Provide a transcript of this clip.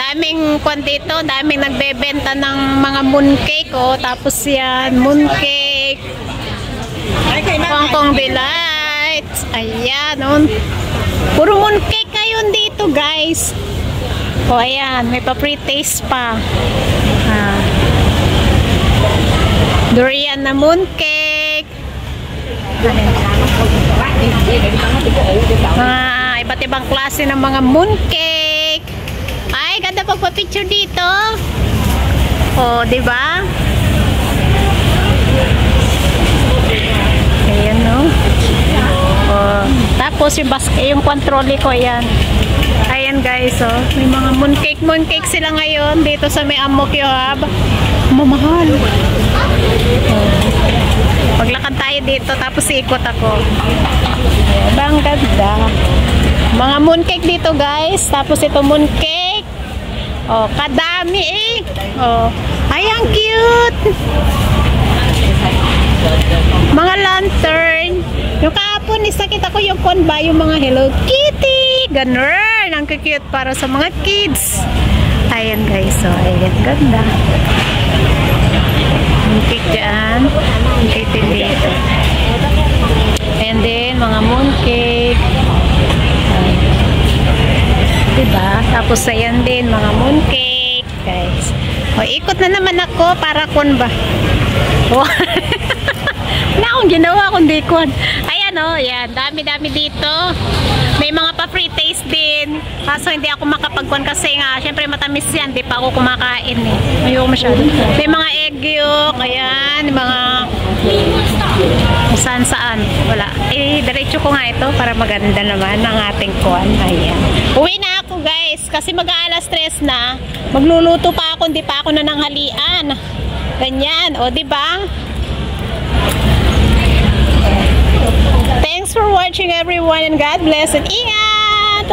daming kwan dito, daming nagbebenta ng mga mooncake, oh. Tapos yan, mooncake. Hong Kong Delights. Ayan, oh. Puro mooncake ngayon dito, guys. O, ayan, may pa-pre-taste pa. Durian na mooncake. Iba't ibang klase ng mga mooncake. Ay, ganda pagpa-picture dito. O, diba? Ayan, no? O, tapos yung control ko, ayan. Ayan, guys, oh. May mga mooncake sila ngayon dito sa may Amokyo Hub. Mamahal. Paglakad tayo dito, tapos ikot ako. Bang ganda. Mga mooncake dito, guys. Tapos ito mooncake. Oh, kadami eh. Oh, ay, ang cute. Mga lantern. Yung kahapon, nakita ko yung konba, yung mga Hello Kitty. Ganun. Ang cute para sa mga kids. Ayan, guys. So, ayan, ganda. Mooncake dyan. Mooncake din dito. And then, mga mooncake. Diba? Tapos, ayan din, mga mooncake. Guys. O, ikot na naman ako para kun ba? O, na akong ginawa kundi kun. Ayan, o. Ayan. Dami-dami dito. May mga pa-free taste din. Kaso hindi ako makapagkuhan kasi nga, syempre matamis yan. Di pa ako kumakain eh. Ayoko masyado. May mga egg yolk. Ayan. Mga saan-saan. Wala. Eh, diretso ko nga ito para maganda naman ang ating kuhan. Ayan. Uwi na ako, guys. Kasi mag-aalas 3 na. Magluluto pa ako. Hindi pa ako nananghalian. Ganyan. O, diba? Thanks for watching, everyone, and God bless and ingat!